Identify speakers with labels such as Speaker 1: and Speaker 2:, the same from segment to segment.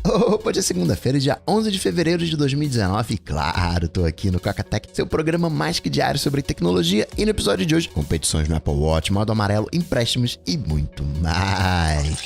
Speaker 1: Hoje é segunda-feira, dia 11 de fevereiro de 2019 e claro, tô aqui no Coca-Tech, seu programa mais que diário sobre tecnologia, e no episódio de hoje, competições no Apple Watch, modo amarelo, empréstimos e muito mais.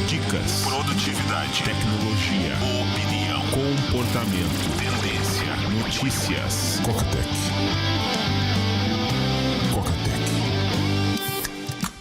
Speaker 2: Dicas, produtividade, tecnologia, opinião, comportamento, tendência, notícias. Coca-Tech.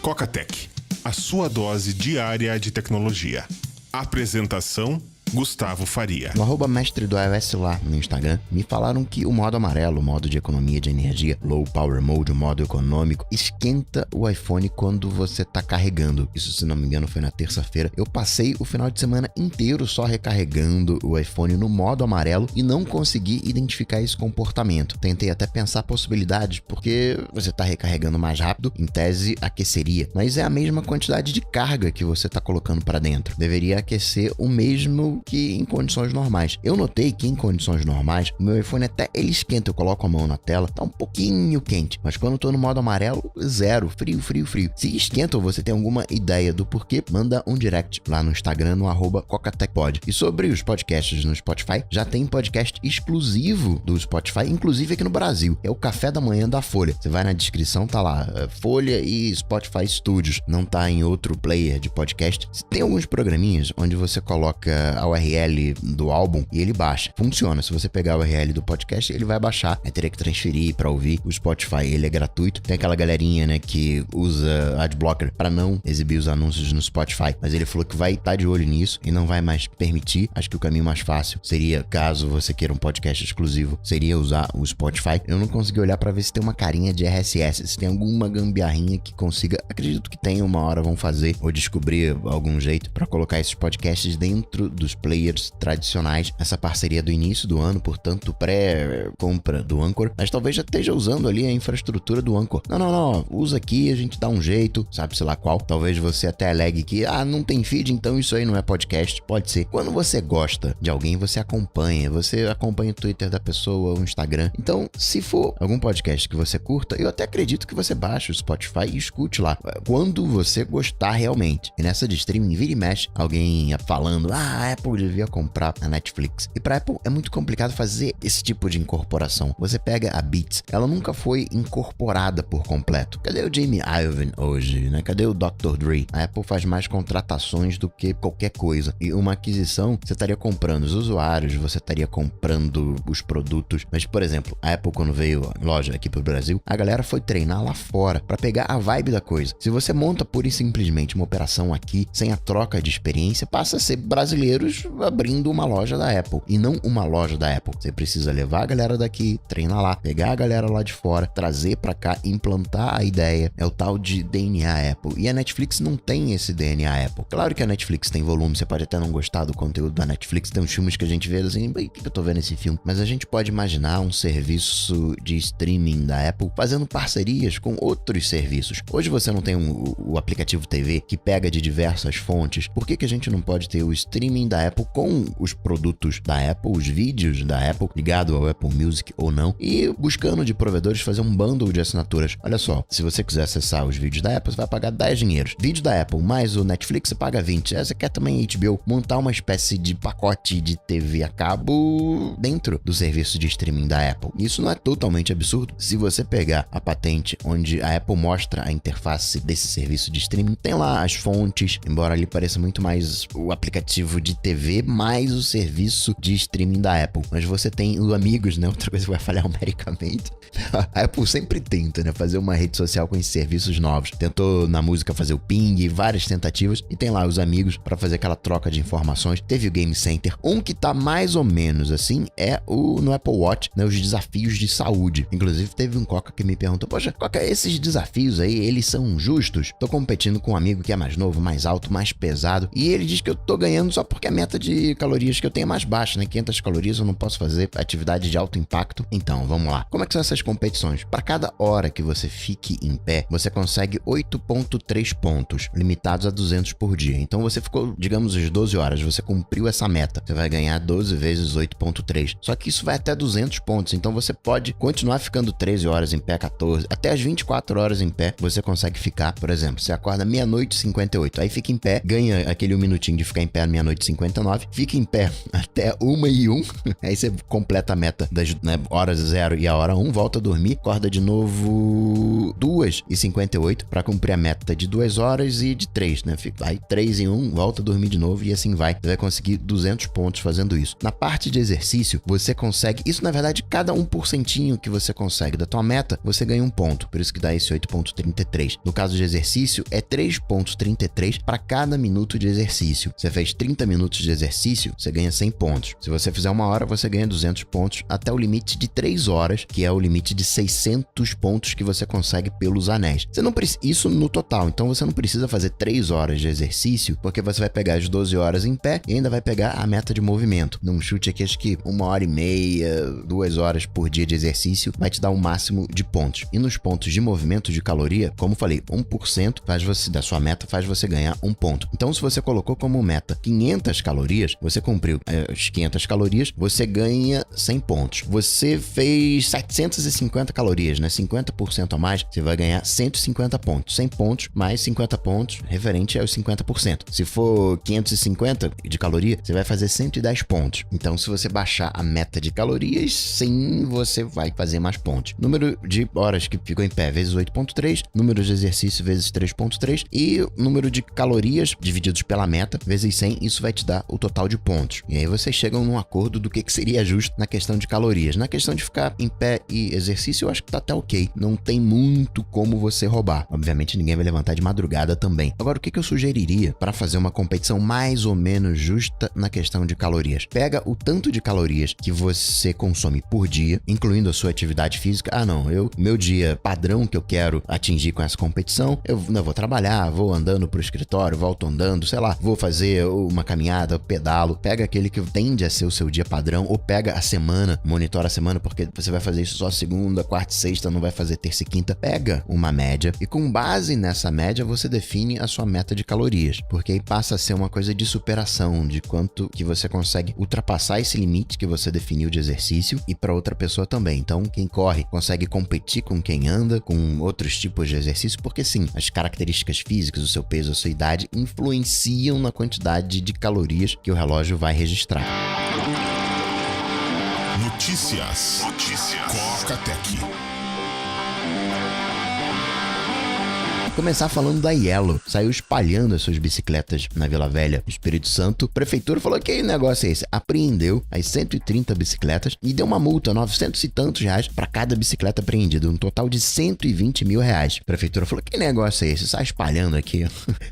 Speaker 2: Coca-Tech, a sua dose diária de tecnologia. Apresentação: Gustavo Faria.
Speaker 1: No @mestre do iOS lá no Instagram, me falaram que o modo amarelo, o modo de economia de energia, Low Power Mode, o modo econômico, esquenta o iPhone quando você tá carregando. Isso, se não me engano, foi na terça-feira. Eu passei o final de semana inteiro só recarregando o iPhone no modo amarelo e não consegui identificar esse comportamento. Tentei até pensar possibilidades, porque você tá recarregando mais rápido, em tese aqueceria, mas é a mesma quantidade de carga que você tá colocando para dentro. Deveria aquecer o mesmo que em condições normais. Eu notei que em condições normais, o meu iPhone até ele esquenta, eu coloco a mão na tela, tá um pouquinho quente, mas quando eu tô no modo amarelo, zero, frio. Se esquenta ou você tem alguma ideia do porquê, manda um direct lá no Instagram, no @CocaTechPod. E sobre os podcasts no Spotify, já tem podcast exclusivo do Spotify, inclusive aqui no Brasil, é o Café da Manhã da Folha. Você vai na descrição, tá lá, Folha e Spotify Studios, não tá em outro player de podcast. Tem alguns programinhas onde você coloca a URL do álbum e ele baixa. Funciona, se você pegar a URL do podcast, ele vai baixar. Teria que transferir para ouvir. O Spotify, ele é gratuito. Tem aquela galerinha, né, que usa Adblocker para não exibir os anúncios no Spotify, mas ele falou que vai estar de olho nisso e não vai mais permitir. Acho que o caminho mais fácil seria, caso você queira um podcast exclusivo, seria usar o Spotify. Eu não consegui olhar para ver se tem uma carinha de RSS, se tem alguma gambiarrinha que consiga. Acredito que tem, uma hora vão fazer ou descobrir algum jeito para colocar esses podcasts dentro dos players tradicionais. Essa parceria do início do ano, portanto, pré-compra do Anchor, mas talvez já esteja usando ali a infraestrutura do Anchor. Não, usa aqui, a gente dá um jeito, sabe, sei lá qual. Talvez você até alegue que, não tem feed, então isso aí não é podcast. Pode ser. Quando você gosta de alguém, você acompanha o Twitter da pessoa, o Instagram. Então, se for algum podcast que você curta, eu até acredito que você baixe o Spotify e escute lá, quando você gostar realmente. E nessa de streaming, vira e mexe, alguém falando, a Apple devia comprar a Netflix. E para Apple é muito complicado fazer esse tipo de incorporação. Você pega a Beats, ela nunca foi incorporada por completo. Cadê o Jamie Iovine hoje, né? Cadê o Dr. Dre? A Apple faz mais contratações do que qualquer coisa. E uma aquisição, você estaria comprando os usuários, você estaria comprando os produtos. Mas, por exemplo, a Apple, quando veio a loja aqui pro Brasil, a galera foi treinar lá fora para pegar a vibe da coisa. Se você monta pura e simplesmente uma operação aqui, sem a troca de experiência, passa a ser brasileiros abrindo uma loja da Apple e não uma loja da Apple. Você precisa levar a galera daqui, treinar lá, pegar a galera lá de fora, trazer pra cá, implantar a ideia. É o tal de DNA Apple. E a Netflix não tem esse DNA Apple. Claro que a Netflix tem volume, você pode até não gostar do conteúdo da Netflix, tem uns filmes que a gente vê assim, por que eu tô vendo esse filme? Mas a gente pode imaginar um serviço de streaming da Apple fazendo parcerias com outros serviços. Hoje você não tem o aplicativo TV que pega de diversas fontes. Por que a gente não pode ter o streaming da Apple com os produtos da Apple, os vídeos da Apple, ligado ao Apple Music ou não, e buscando de provedores fazer um bundle de assinaturas? Olha só, se você quiser acessar os vídeos da Apple, você vai pagar 10 dinheiros. Vídeo da Apple mais o Netflix, você paga 20. Você quer também HBO, montar uma espécie de pacote de TV a cabo dentro do serviço de streaming da Apple. Isso não é totalmente absurdo? Se você pegar a patente onde a Apple mostra a interface desse serviço de streaming, tem lá as fontes, embora ali pareça muito mais o aplicativo de TV mais o serviço de streaming da Apple. Mas você tem os amigos, né? Outra coisa que vai falhar numericamente. A Apple sempre tenta, né? Fazer uma rede social com esses serviços novos. Tentou na música fazer o ping, várias tentativas. E tem lá os amigos para fazer aquela troca de informações. Teve o Game Center. Um que tá mais ou menos assim é no Apple Watch, né? Os desafios de saúde. Inclusive teve um Coca que me perguntou, poxa, Coca, esses desafios aí, eles são justos? Tô competindo com um amigo que é mais novo, mais alto, mais pesado. E ele diz que eu tô ganhando só porque é meta de calorias que eu tenho é mais baixa, né? 500 calorias eu não posso fazer atividade de alto impacto. Então, vamos lá. Como é que são essas competições? Para cada hora que você fique em pé, você consegue 8,3 pontos, limitados a 200 por dia. Então, você ficou, digamos, as 12 horas, você cumpriu essa meta. Você vai ganhar 12 vezes 8,3. Só que isso vai até 200 pontos. Então, você pode continuar ficando 13 horas em pé, 14, até as 24 horas em pé, você consegue ficar, por exemplo, você acorda meia-noite e 58, aí fica em pé, ganha aquele 1 minutinho de ficar em pé meia-noite e 59, fica em pé até 1h01, aí você completa a meta das horas 0 e a hora 1, volta a dormir, acorda de novo 2h58 para cumprir a meta de 2 horas e de 3, né? Vai 3 em 1, volta a dormir de novo e assim vai. Você vai conseguir 200 pontos fazendo isso. Na parte de exercício, você consegue, isso na verdade, cada 1% que você consegue da tua meta, você ganha 1 ponto, por isso que dá esse 8,33. No caso de exercício, é 3,33 para cada minuto de exercício. Você fez 30 minutos de exercício, você ganha 100 pontos. Se você fizer 1 hora, você ganha 200 pontos até o limite de 3 horas, que é o limite de 600 pontos que você consegue pelos anéis. Você não precisa, isso no total, então você não precisa fazer 3 horas de exercício, porque você vai pegar as 12 horas em pé e ainda vai pegar a meta de movimento. Num chute aqui, acho que 1h30, 2 horas por dia de exercício vai te dar o máximo de pontos. E nos pontos de movimento de caloria, como falei, 1% da sua meta faz você ganhar 1 ponto. Então, se você colocou como meta 500 calorias, você cumpriu as 500 calorias, você ganha 100 pontos. Você fez 750 calorias, né? 50% a mais, você vai ganhar 150 pontos. 100 pontos mais 50 pontos, referente aos 50%. Se for 550 de caloria, você vai fazer 110 pontos. Então, se você baixar a meta de calorias, sim, você vai fazer mais pontos. Número de horas que ficou em pé vezes 8,3, número de exercício vezes 3,3 e número de calorias divididos pela meta vezes 100, isso vai te dar o total de pontos. E aí vocês chegam num acordo do que seria justo na questão de calorias. Na questão de ficar em pé e exercício, eu acho que tá até ok. Não tem muito como você roubar. Obviamente, ninguém vai levantar de madrugada também. Agora, o que eu sugeriria para fazer uma competição mais ou menos justa na questão de calorias? Pega o tanto de calorias que você consome por dia, incluindo a sua atividade física. Meu dia padrão que eu quero atingir com essa competição, eu vou trabalhar, vou andando pro escritório, volto andando, sei lá, vou fazer uma caminhada, pedalo. Pega aquele que tende a ser o seu dia padrão, ou pega a semana, monitora a semana, porque você vai fazer isso só segunda, quarta e sexta, não vai fazer terça e quinta. Pega uma média e com base nessa média você define a sua meta de calorias, porque aí passa a ser uma coisa de superação, de quanto que você consegue ultrapassar esse limite que você definiu de exercício e para outra pessoa também. Então, quem corre consegue competir com quem anda, com outros tipos de exercício, porque sim, as características físicas, o seu peso, a sua idade influenciam na quantidade de calorias que o relógio vai registrar.
Speaker 2: Notícias. Coca-Tech.
Speaker 1: Começar falando da Yellow, saiu espalhando as suas bicicletas na Vila Velha, Espírito Santo. A prefeitura falou que negócio é esse? Apreendeu as 130 bicicletas e deu uma multa, 900 e tantos reais para cada bicicleta apreendida, um total de 120 mil reais. A prefeitura falou que negócio é esse? Sai espalhando aqui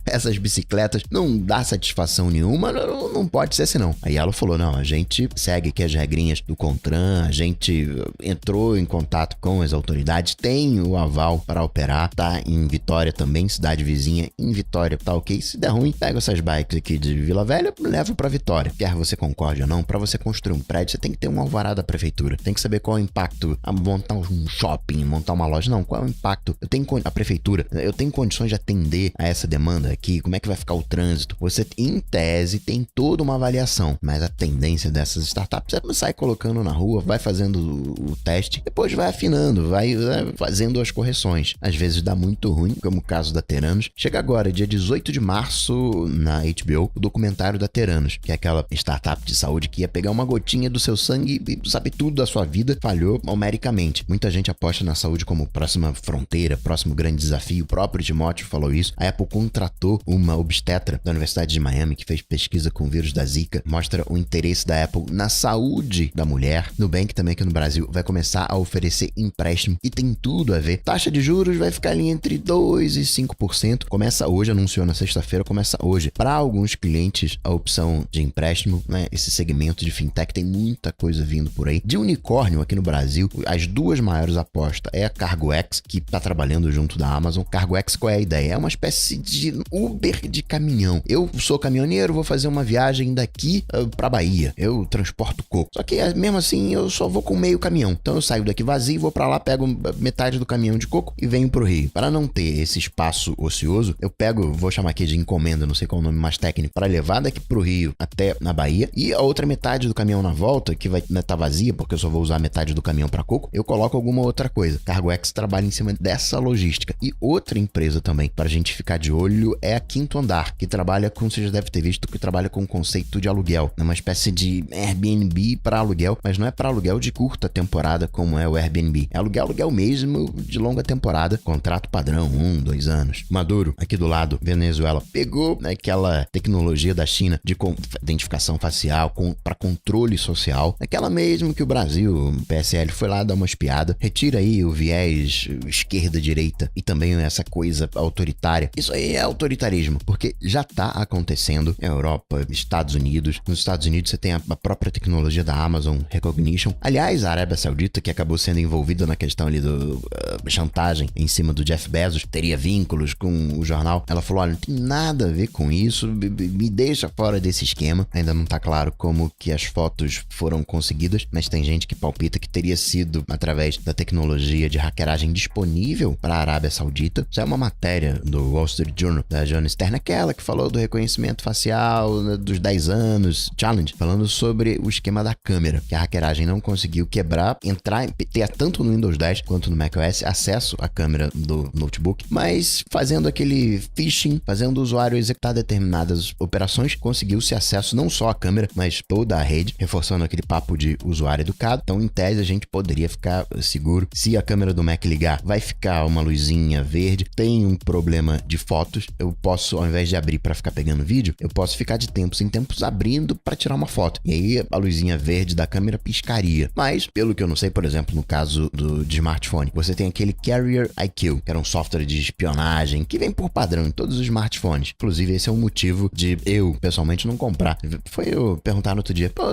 Speaker 1: essas bicicletas, não dá satisfação nenhuma, não pode ser assim não. A Yellow falou, não, a gente segue aqui as regrinhas do CONTRAN, a gente entrou em contato com as autoridades, tem o aval para operar, tá em Vitória também, cidade vizinha, em Vitória, tá ok? Se der ruim, pega essas bikes aqui de Vila Velha, leva pra Vitória. Quer você concorde ou não, pra você construir um prédio, você tem que ter um alvará da prefeitura. Tem que saber qual é o impacto, montar um shopping, montar uma loja. Não, qual é o impacto? A prefeitura, eu tenho condições de atender a essa demanda aqui? Como é que vai ficar o trânsito? Você, em tese, tem toda uma avaliação, mas a tendência dessas startups é sair colocando na rua, vai fazendo o teste, depois vai afinando, vai fazendo as correções. Às vezes dá muito ruim, como o caso da Teranos. Chega agora, dia 18 de março, na HBO, o documentário da Teranos, que é aquela startup de saúde que ia pegar uma gotinha do seu sangue e sabe tudo da sua vida, falhou numericamente. Muita gente aposta na saúde como próxima fronteira, próximo grande desafio. O próprio Timóteo falou isso. A Apple contratou uma obstetra da Universidade de Miami que fez pesquisa com o vírus da Zika. Mostra o interesse da Apple na saúde da mulher. Nubank também aqui no Brasil vai começar a oferecer empréstimo e tem tudo a ver. Taxa de juros vai ficar ali entre 2 2,5%. Começa hoje, anunciou na sexta-feira, começa hoje. Para alguns clientes, a opção de empréstimo, né? Esse segmento de fintech tem muita coisa vindo por aí. De unicórnio aqui no Brasil, as duas maiores apostas é a CargoX, que tá trabalhando junto da Amazon. CargoX, qual é a ideia? É uma espécie de Uber de caminhão. Eu sou caminhoneiro, vou fazer uma viagem daqui pra Bahia. Eu transporto coco. Só que mesmo assim, eu só vou com meio caminhão. Então eu saio daqui vazio, vou pra lá, pego metade do caminhão de coco e venho pro Rio. Para não ter esse espaço ocioso, eu pego, vou chamar aqui de encomenda, não sei qual é o nome mais técnico, para levar daqui pro Rio até na Bahia, e a outra metade do caminhão na volta, que vai estar vazia, porque eu só vou usar metade do caminhão para coco, eu coloco alguma outra coisa. CargoX trabalha em cima dessa logística. E outra empresa também, para a gente ficar de olho, é a Quinto Andar, que trabalha com, você já deve ter visto, que trabalha com o conceito de aluguel. É uma espécie de Airbnb para aluguel, mas não é para aluguel de curta temporada, como é o Airbnb. É aluguel mesmo de longa temporada, contrato padrão, 1-2 anos. Maduro, aqui do lado, Venezuela, pegou aquela tecnologia da China de identificação facial para controle social, aquela mesmo que o Brasil, o PSL, foi lá dar uma espiada. Retira aí o viés esquerda-direita e também essa coisa autoritária. Isso aí é autoritarismo, porque já tá acontecendo na Europa, Estados Unidos. Nos Estados Unidos você tem a própria tecnologia da Amazon Recognition. Aliás, a Arábia Saudita, que acabou sendo envolvida na questão ali do chantagem em cima do Jeff Bezos, teria vínculos com o jornal. Ela falou, olha, não tem nada a ver com isso, me deixa fora desse esquema. Ainda não tá claro como que as fotos foram conseguidas, mas tem gente que palpita que teria sido através da tecnologia de hackeragem disponível para a Arábia Saudita. Isso é uma matéria do Wall Street Journal, da Joana Stern, aquela que falou do reconhecimento facial, né, dos 10 anos, challenge, falando sobre o esquema da câmera, que a hackeragem não conseguiu quebrar, entrar, ter tanto no Windows 10 quanto no macOS acesso à câmera do notebook, mas fazendo aquele phishing, fazendo o usuário executar determinadas operações, conseguiu-se acesso não só à câmera, mas toda a rede, reforçando aquele papo de usuário educado. Então, em tese, a gente poderia ficar seguro. Se a câmera do Mac ligar, vai ficar uma luzinha verde. Tem um problema de fotos. Eu posso, ao invés de abrir para ficar pegando vídeo, eu posso ficar de tempos em tempos abrindo para tirar uma foto. E aí, a luzinha verde da câmera piscaria. Mas, pelo que eu não sei, por exemplo, no caso de smartphone, você tem aquele Carrier IQ, que era um software de espionagem que vem por padrão em todos os smartphones. Inclusive, esse é um motivo de eu, pessoalmente, não comprar. Foi eu perguntar no outro dia, pô,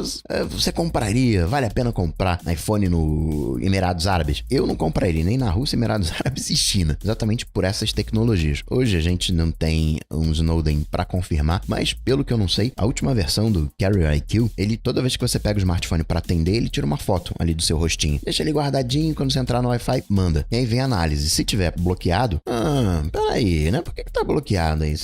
Speaker 1: você compraria? Vale a pena comprar iPhone no Emirados Árabes? Eu não compraria nem na Rússia, Emirados Árabes e China, exatamente por essas tecnologias. Hoje a gente não tem um Snowden para confirmar, mas pelo que eu não sei, a última versão do Carrier IQ, ele, toda vez que você pega o smartphone para atender, ele tira uma foto ali do seu rostinho. Deixa ele guardadinho, quando você entrar no Wi-Fi, manda. E aí vem a análise. Se tiver bloqueado, peraí, né? Por que tá bloqueado aí?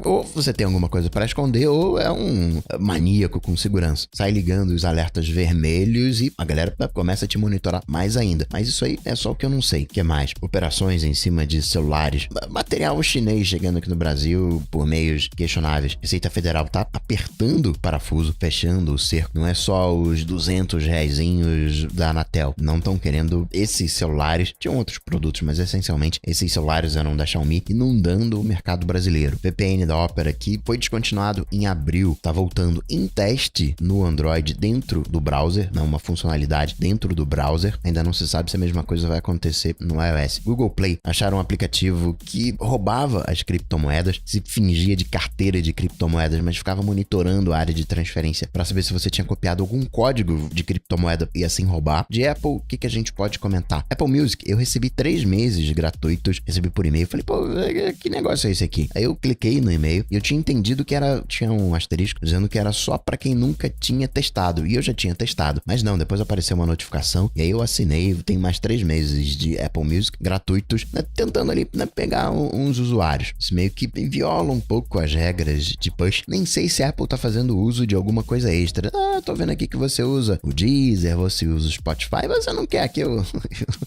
Speaker 1: Ou você tem alguma coisa para esconder, ou é um maníaco com segurança. Sai ligando os alertas vermelhos e a galera começa a te monitorar mais ainda. Mas isso aí é só o que eu não sei. O que mais? Operações em cima de celulares. Material chinês chegando aqui no Brasil por meios questionáveis. Receita Federal tá apertando o parafuso, fechando o cerco. Não é só os 200 reaisinhos da Anatel. Não estão querendo esses celulares. Tinham outros produtos, mas essencialmente esses celulares eram da Xiaomi, inundando o mercado brasileiro. VPN da Opera, que foi descontinuado em abril, tá voltando em teste no Android dentro do browser, não uma funcionalidade dentro do browser. Ainda não se sabe se a mesma coisa vai acontecer no iOS. Google Play acharam um aplicativo que roubava as criptomoedas, se fingia de carteira de criptomoedas, mas ficava monitorando a área de transferência para saber se você tinha copiado algum código de criptomoeda e assim roubar. De Apple, o que a gente pode comentar? Apple Music, eu recebi 3 meses gratuitos, recebi por e-mail, falei, pô, que negócio é esse aqui? Aí eu cliquei no e-mail e eu tinha entendido que tinha um asterisco dizendo que era só para quem nunca tinha testado, e eu já tinha testado, mas não, depois apareceu uma notificação e aí eu assinei, tem mais 3 meses de Apple Music gratuitos, né, tentando ali, né, pegar uns usuários. Isso meio que viola um pouco as regras de push. Nem sei se a Apple tá fazendo uso de alguma coisa extra. Tô vendo aqui que você usa o Deezer, você usa o Spotify, você não quer que eu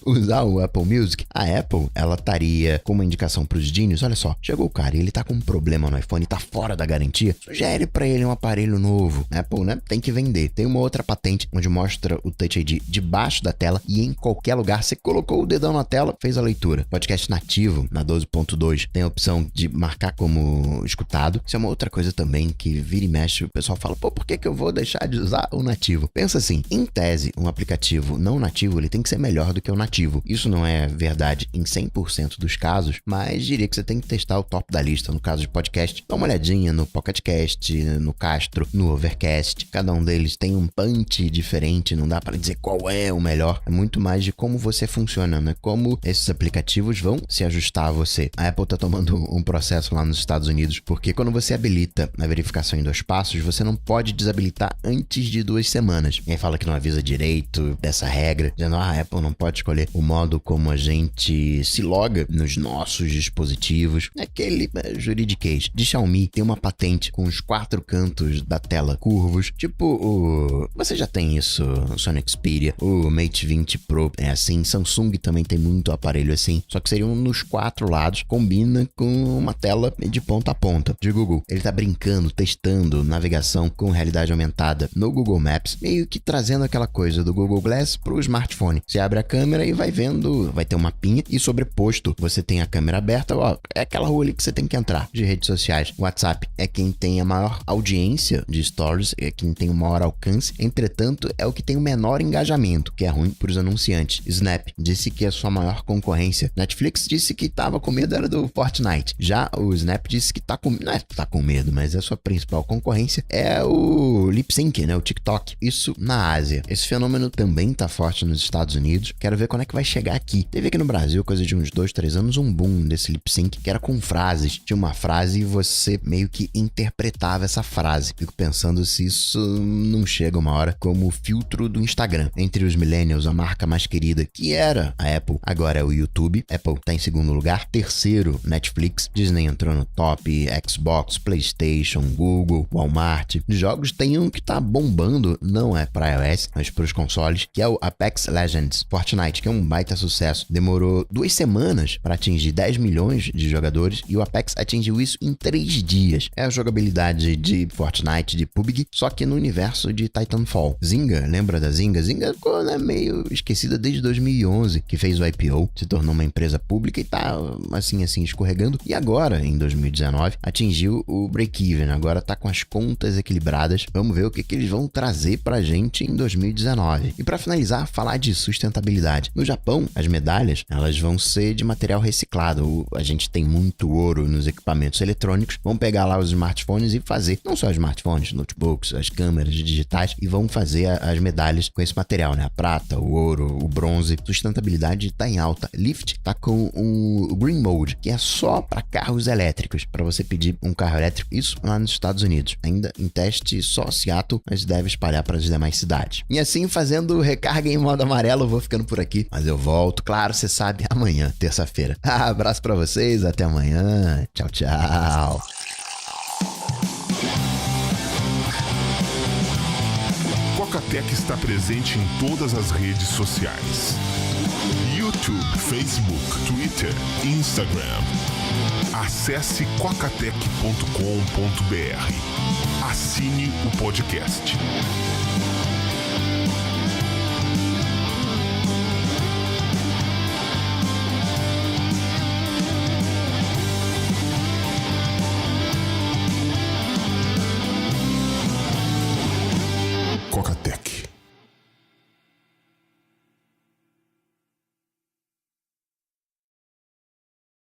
Speaker 1: usar o Apple Music? A Apple, ela estaria com uma indicação pros genios, olha só, chegou o cara e ele tá com um problema no iPhone, tá fora da garantia, sugere pra ele um aparelho novo. A Apple, né, tem que vender. Tem uma outra patente onde mostra o Touch ID debaixo da tela e em qualquer lugar, você colocou o dedão na tela, fez a leitura. Podcast nativo, na 12.2, tem a opção de marcar como escutado. Isso é uma outra coisa também que vira e mexe, o pessoal fala, pô, por que eu vou deixar de usar o nativo? Pensa assim, em tese, um aplicativo não nativo, ele tem que ser melhor do que o nativo. Isso não é verdade em 100% dos casos, mas diria que você tem que testar o top da lista. No caso de podcast, dá uma olhadinha no Pocket Cast, no Castro, no Overcast. Cada um deles tem um punch diferente, não dá para dizer qual é o melhor. É muito mais de como você funciona, né? Como esses aplicativos vão se ajustar a você. A Apple tá tomando um processo lá nos Estados Unidos, porque quando você habilita a verificação em 2 passos, você não pode desabilitar antes de 2 semanas. E aí fala que não avisa direito dessa regra, dizendo a Apple não pode escolher o modo como a gente se loga nos nossos dispositivos. Aquele juridiquês de Xiaomi tem uma patente com os 4 cantos da tela curvos, tipo você já tem isso no Sony Xperia, o Mate 20 Pro é assim, Samsung também tem muito aparelho assim, só que seriam nos 4 lados, combina com uma tela de ponta a ponta. De Google, ele tá brincando, testando navegação com realidade aumentada no Google Maps, meio que trazendo aquela coisa do Google Glass pro smartphone. Você abre a câmera e vai vendo, vai ter um mapinha e sobreposto você tem a câmera aberta, ó, é aquela rua ali que você tem que entrar. De redes sociais, o WhatsApp é quem tem a maior audiência de stories, é quem tem o maior alcance, entretanto é o que tem o menor engajamento, que é ruim para os anunciantes. Snap disse que é a sua maior concorrência. Netflix disse que tava com medo era do Fortnite. Já o Snap disse que não é tá com medo, mas a sua principal concorrência é o lip sync, né, o TikTok. Isso na Ásia. Esse fenômeno também tá forte nos Estados Unidos. Quero ver quando é que vai chegar aqui. Teve aqui no Brasil, coisa de uns 2, 3 anos, um boom desse lip sync, que era com frases. Tinha uma frase e você meio que interpretava essa frase. Fico pensando se isso não chega uma hora como o filtro do Instagram. Entre os millennials, a marca mais querida, que era a Apple, agora é o YouTube. Apple tá em segundo lugar. Terceiro, Netflix. Disney entrou no top. Xbox, PlayStation, Google, Walmart. De jogos tem um que tá bombando, não é para iOS, mas para os consoles, que é o Apex Legends. Fortnite, que é um baita sucesso. Demorou 2 semanas para atingir 10 milhões de jogadores e o Apex atingiu isso em 3 dias. É a jogabilidade de Fortnite, de PUBG, só que no universo de Titanfall. Zynga, lembra da Zynga? Zynga ficou, né, meio esquecida desde 2011, que fez o IPO, se tornou uma empresa pública e tá assim escorregando. E agora, em 2019, atingiu o break-even. Agora tá com as contas equilibradas. Vamos ver o que eles vão trazer pra gente em 2019. E para finalizar, falar de sustentabilidade. No Japão, as medalhas, elas vão ser de material reciclado. A gente tem muito ouro nos equipamentos eletrônicos. Vão pegar lá os smartphones e fazer, não só smartphones, notebooks, as câmeras digitais, e vão fazer as medalhas com esse material, né? A prata, o ouro, o bronze. Sustentabilidade tá em alta. Lyft tá com o Green Mode, que é só para carros elétricos, para você pedir um carro elétrico. Isso lá nos Estados Unidos. Ainda em teste só Seattle, mas deve espalhar para as demais cidades. E assim, fazendo recarga em modo amarelo, eu vou ficando por aqui. Mas eu volto, claro, você sabe, amanhã, terça-feira. Abraço para vocês, até amanhã. Tchau, tchau.
Speaker 2: Quacatec está presente em todas as redes sociais: YouTube, Facebook, Twitter, Instagram. Acesse quacatec.com.br. Assine o podcast.